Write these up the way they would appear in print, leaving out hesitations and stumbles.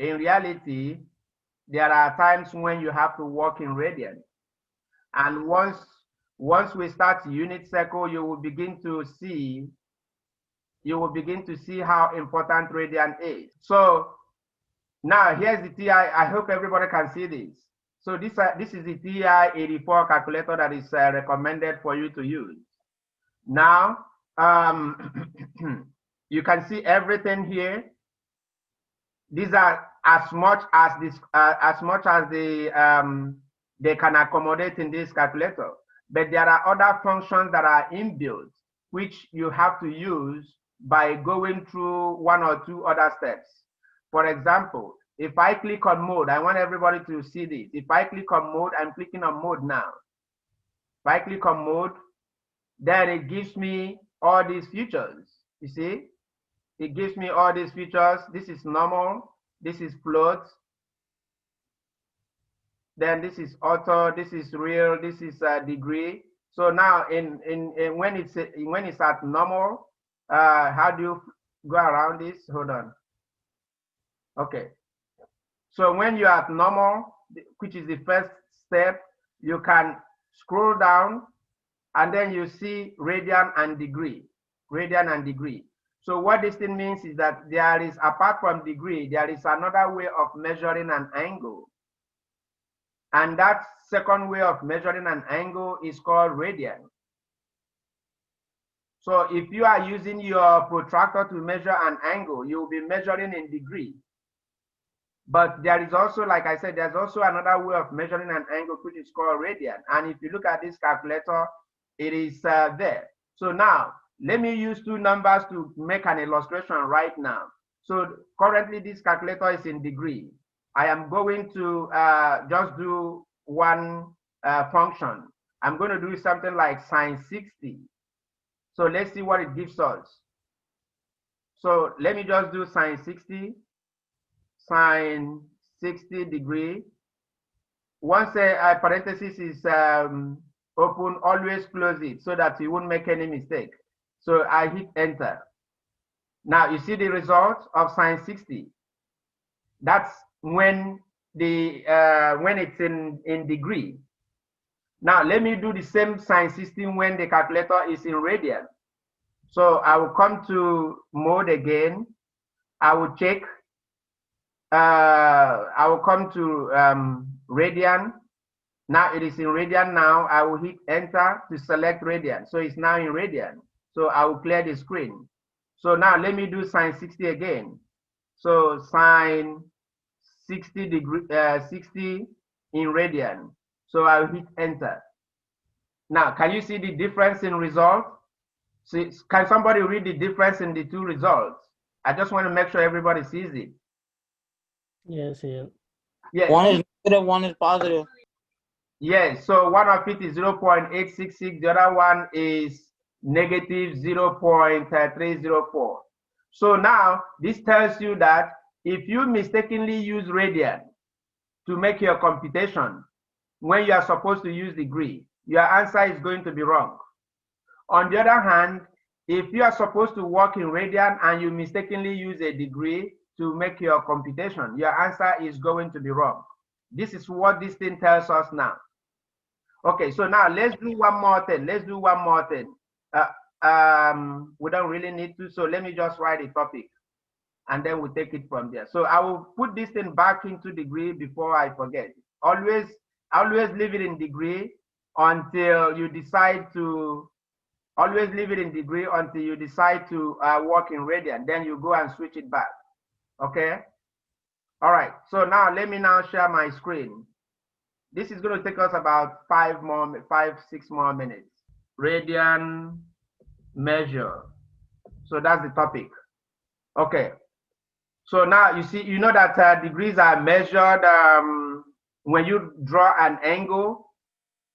in reality, there are times when you have to work in radian. And once we start unit circle, you will begin to see how important radian is. So now here's the TI. I hope everybody can see this. So this is the TI-84 calculator that is recommended for you to use. Now you can see everything here. These are as much as they can accommodate in this calculator. But there are other functions that are inbuilt, which you have to use by going through one or two other steps. For example, if I click on mode, I want everybody to see this. If I click on mode, I'm clicking on mode now. If I click on mode, then it gives me all these features. You see, it gives me all these features. This is normal, this is float, then this is auto, this is real, this is degree. So now when it's at normal, how do you go around this? Hold on. Okay. So when you're at normal, which is the first step, you can scroll down and then you see radian and degree. Radian and degree. So what this thing means is that there is, apart from degree, there is another way of measuring an angle. And that second way of measuring an angle is called radian. So if you are using your protractor to measure an angle, you will be measuring in degree. But there is also, like I said, there's also another way of measuring an angle, which is called radian. And if you look at this calculator, it is there. So now, let me use two numbers to make an illustration right now. So currently, this calculator is in degree. I am going to just do one function. I'm going to do something like sine 60. So let's see what it gives us. So let me just do sine 60 degree. Once a parenthesis is open, always close it so that you won't make any mistake. So I hit enter. Now you see the result of sine 60. That's when it's in degree. Now let me do the same sine 60 when the calculator is in radian. So I will come to mode again. I will check. I will come to radian. Now it is in radian now. I will hit enter to select radian. So it's now in radian. So I will clear the screen. So now let me do sine 60 again. So sine 60 degree, 60 in radian. So I'll hit enter. Now, can you see the difference in result? So can somebody read the difference in the two results? I just want to make sure everybody sees it. Yes, yeah. Yeah. One is negative, one is positive. Yes, so one of it is 0.866, the other one is negative 0.304. So now this tells you that if you mistakenly use radian to make your computation when you are supposed to use degree, your answer is going to be wrong. On the other hand, if you are supposed to work in radian and you mistakenly use a degree to make your computation, your answer is going to be wrong. This is what this thing tells us now. Okay, so now let's do one more thing. Let's do one more thing. We don't really need to, so let me just write a topic and then we'll take it from there. So I will put this thing back into degree before I forget. Always leave it in degree until you decide to, work in radian. Then you go and switch it back. Okay? All right, so now let me now share my screen. This is going to take us about 5, 6 more minutes. Radian measure. So that's the topic. Okay. So now you see, you know that degrees are measured when you draw an angle.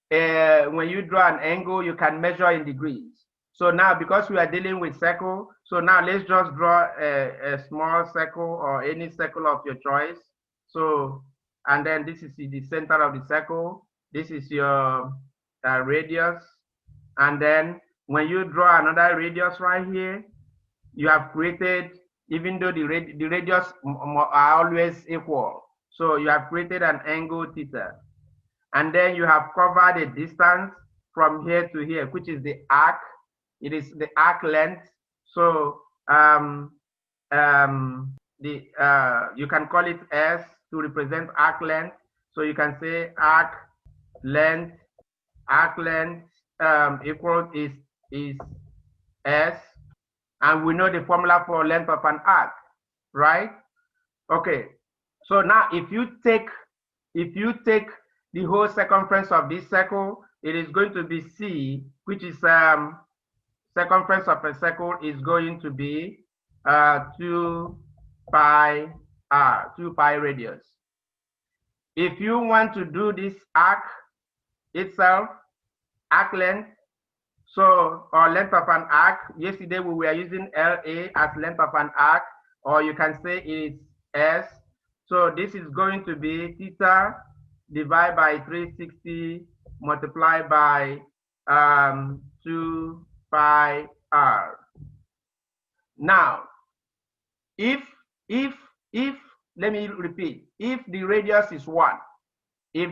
When you draw an angle, you can measure in degrees. So now, because we are dealing with circle, so now let's just draw a small circle or any circle of your choice. So, and then this is the center of the circle. This is your radius. And then when you draw another radius right here, you have created even though the radius are always equal. So you have created an angle theta. And then you have covered a distance from here to here, which is the arc. It is the arc length. So you can call it S to represent arc length. So you can say arc length equal is S, and we know the formula for length of an arc, right? Okay. So now if you take the whole circumference of this circle, it is going to be C, which is circumference of a circle is going to be 2 pi r, 2 pi radius. If you want to do this arc itself, arc length, so, or length of an arc, yesterday we were using LA as length of an arc, or you can say it's S. So this is going to be theta divided by 360 multiplied by 2 pi r. Now, if let me repeat, if the radius is 1, it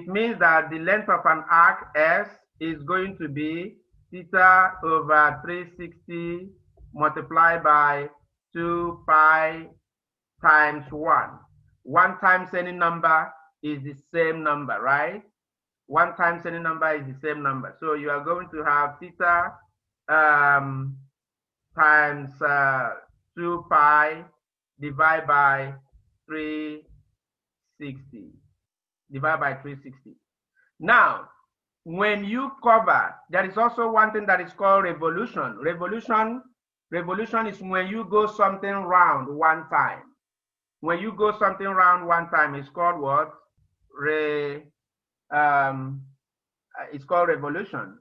means that the length of an arc S is going to be theta over 360 multiplied by 2 pi times 1. 1 times any number is the same number, right? 1 times any number is the same number. So you are going to have theta times 2 pi divided by 360. Divided by 360. Now, when you cover, there is also one thing that is called revolution. Revolution is when you go something round one time. When you go something round one time, it's called what? It's called revolution.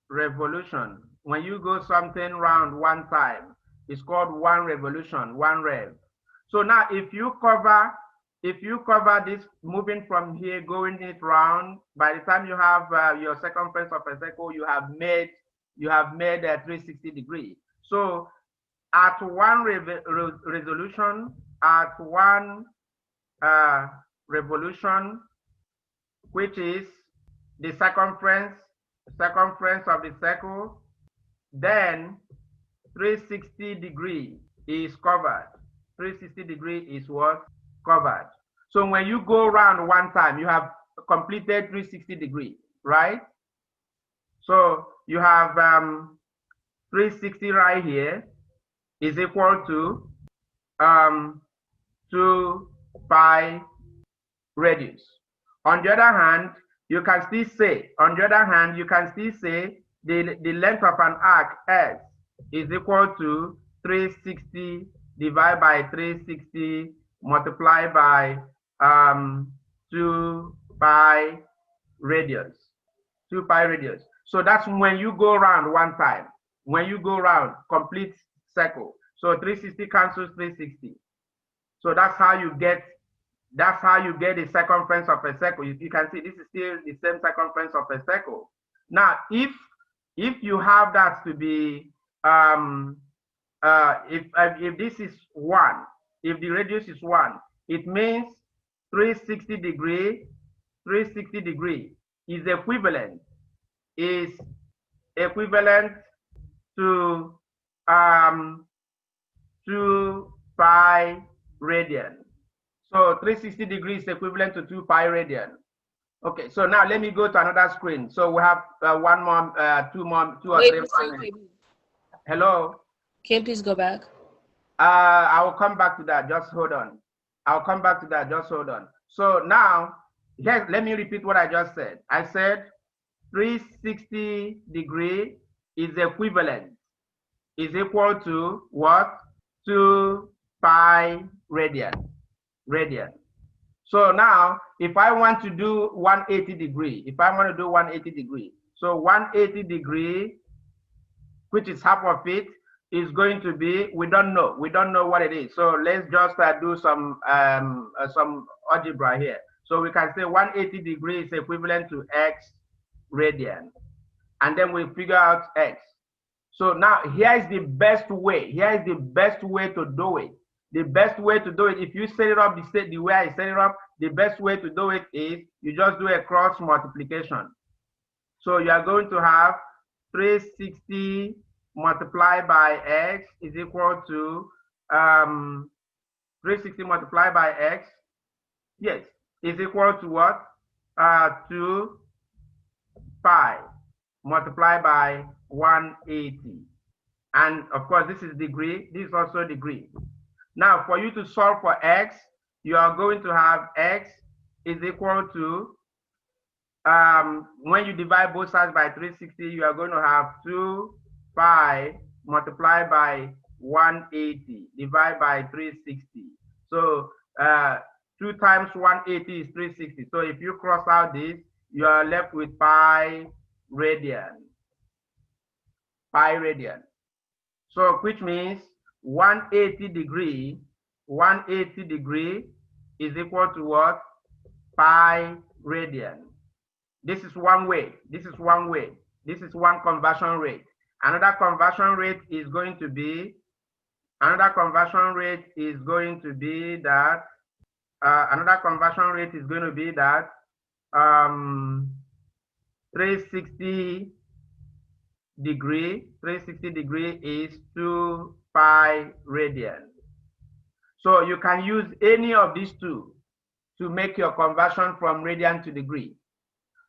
Revolution. When you go something round one time, it's called one revolution, one rev. So now if you cover this moving from here, going it round, by the time you have your circumference of a circle, you have made a 360 degree. So at one resolution, at one revolution, which is the circumference of the circle, then 360 degree is covered. 360 degree is what? Covered. So when you go around one time, you have completed 360 degree, right? So you have 360 right here is equal to 2 pi radius. On the other hand, you can still say, the length of an arc S is equal to 360 divided by 360 multiplied by 2 pi radius. 2 pi radius. So that's when you go around one time. When you go around, complete circle. So 360 cancels 360. So that's how you get the circumference of a circle. You can see this is still the same circumference of a circle. Now, if you have that to be if this is 1, if the radius is 1, it means 360 degree is equivalent to 2 pi radian. So 360 degrees is equivalent to 2 pi radian. Okay, so now let me go to another screen. So we have one more, two or Wait, three Mr. more. KB. Hello. Can you please go back? I will come back to that. Just hold on. I'll come back to that. Just hold on. So now, yes, let me repeat what I just said. I said 360 degree is equivalent, is equal to what? 2 pi radian. So now, if I want to do 180 degree, so 180 degree, which is half of it, is going to be, we don't know what it is. So let's just do some algebra here. So we can say 180 degrees is equivalent to x radian, and then we figure out x. So now here is the best way. Here is the best way to do it. The best way to do it, if you set it up the way I set it up, the best way to do it is you just do a cross multiplication. So you are going to have 360 multiplied by x is equal to 360 multiplied by x, yes, is equal to what? 2 pi multiplied by 180. And of course, this is degree. This is also degree. Now, for you to solve for x, you are going to have x is equal to, when you divide both sides by 360, you are going to have 2 pi multiplied by 180 divided by 360. So 2 times 180 is 360. So if you cross out this, you are left with pi radian. Pi radian. So which means 180 degree is equal to what? Pi radian. This is one way. This is one way. This is one conversion rate. Another conversion rate is going to be that 360 degree is 2 pi radian. So you can use any of these two to make your conversion from radian to degree.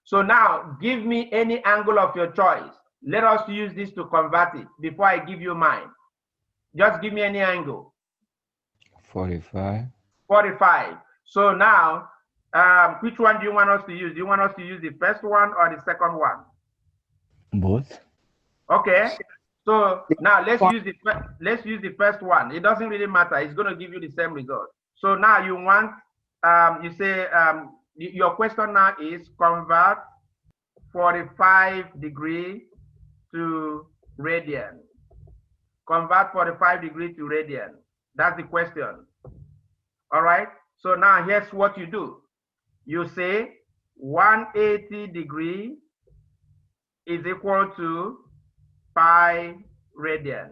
So now give me any angle of your choice. Let us use this to convert it before I give you mine. Just give me any angle. 45. 45. So now, which one do you want us to use? Do you want us to use the first one or the second one? Both. Okay. So now let's use the first one. It doesn't really matter. It's going to give you the same result. So now you want, you say, your question now is convert 45 degree to radian. Convert 45 degree to radian. That's the question. All right. So now here's what you do. You say 180 degree is equal to pi radian.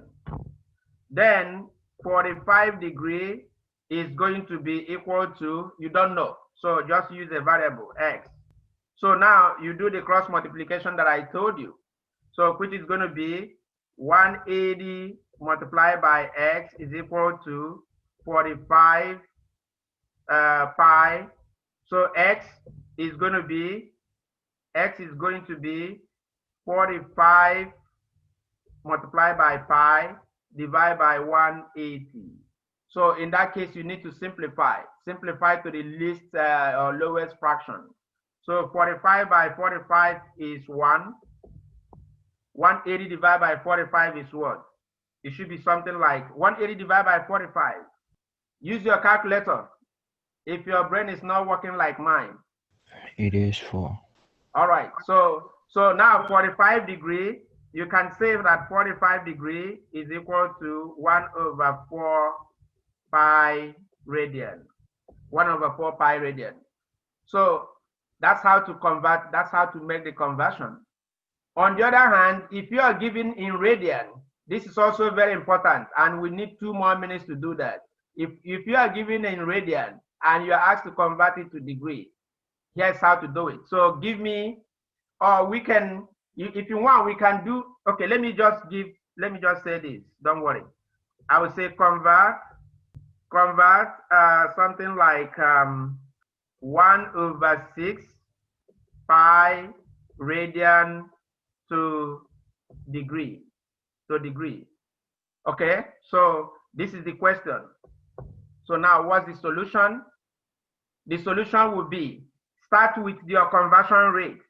Then 45 degree is going to be equal to, you don't know. So just use a variable x. So now you do the cross multiplication that I told you. So which is going to be 180 multiplied by x is equal to 45 pi. So x is going to be 45 multiplied by pi divided by 180. So in that case, you need to simplify to the least or lowest fraction. So 45 by 45 is 1. 180 divided by 45 is what? It should be something like 180 divided by 45. Use your calculator if your brain is not working like mine. It is 4. All right. So now 45 degree, you can say that 45 degree is equal to 1/4 pi radian. 1/4 pi radian. So that's how to convert, that's how to make the conversion. On the other hand, if you are given in radian, this is also very important, and we need 2 more minutes to do that. If you are given in radian and you are asked to convert it to degree, here's how to do it. So give me, or we can, if you want, we can do, okay, let me just say this, don't worry. I would say convert something like 1/6 pi radian to degree. Okay, so this is the question. So now what's the solution? The solution would be, start with your conversion rate.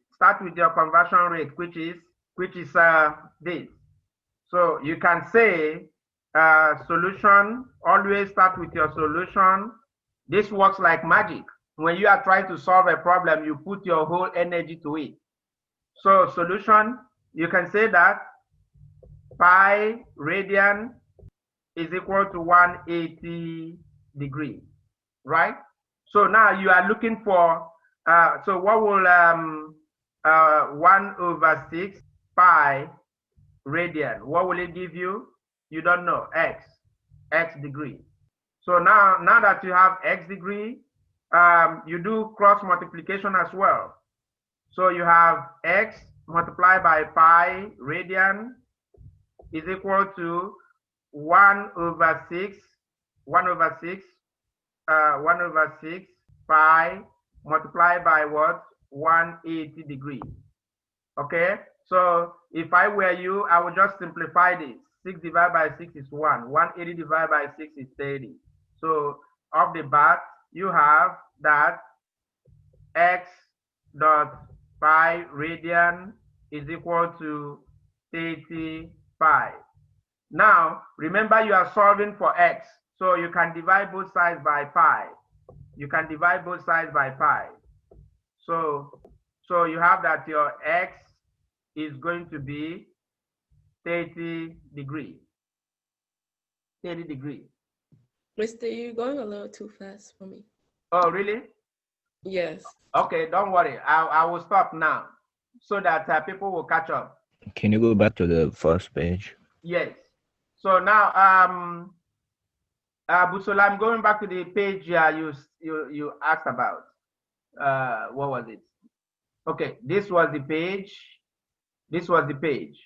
Which is this. So you can say solution, always start with your solution. This works like magic. When you are trying to solve a problem, you put your whole energy to it. So solution, you can say that pi radian is equal to 180 degree, right? So now you are looking for, so what will 1/6 pi radian. What will it give you? You don't know. X degree. So now that you have x degree, you do cross multiplication as well. So you have x multiplied by pi radian is equal to 1 over 6 pi multiplied by what? 180 degree. Okay, so if I were you, I would just simplify this. 6 divided by 6 is 1. 180 divided by 6 is 30. So off the bat, you have that x dot pi radian is equal to 30 pi. Now, remember you are solving for x. So you can divide both sides by pi. You can divide both sides by pi. So you have that your x is going to be 30 degree. 30 degree. Mister, you're going a little too fast for me. Oh, really? Yes. Okay, don't worry. I will stop now so that people will catch up. Can you go back to the first page? Yes. So now, Busola, I'm going back to the page you asked about. What was it? Okay, this was the page. This was the page.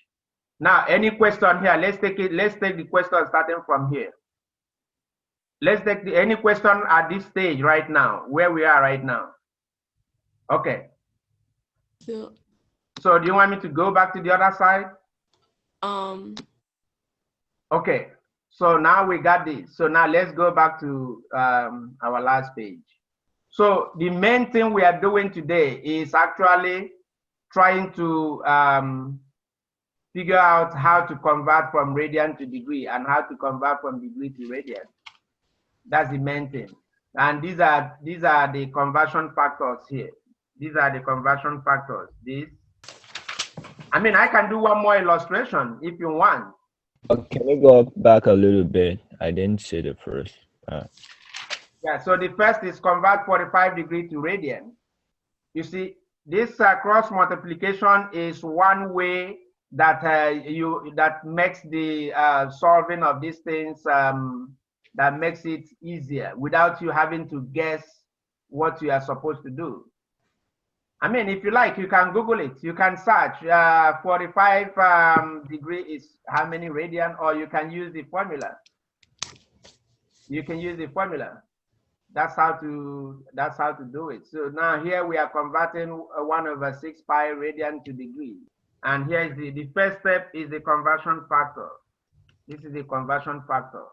Now, any question here? Let's take the question starting from here. Let's take any question at this stage right now, where we are right now. Okay. Yeah. So do you want me to go back to the other side? Okay. So now we got this. So now let's go back to our last page. So the main thing we are doing today is actually trying to figure out how to convert from radian to degree and how to convert from degree to radian. That's the main thing. And these are the conversion factors here. These are the conversion factors. I mean, I can do one more illustration if you want. Can we go back a little bit? I didn't see the first. Yeah, so the first is convert 45 degree to radian. You see, this cross multiplication is one way that that makes the solving of these things that makes it easier without you having to guess what you are supposed to do. I mean, if you like, you can Google it. You can search 45 degree is how many radian, or you can use the formula. You can use the formula. That's how to do it. So now here we are converting 1 over 6 pi radian to degree. And here is the first step is the conversion factor. This is the conversion factor.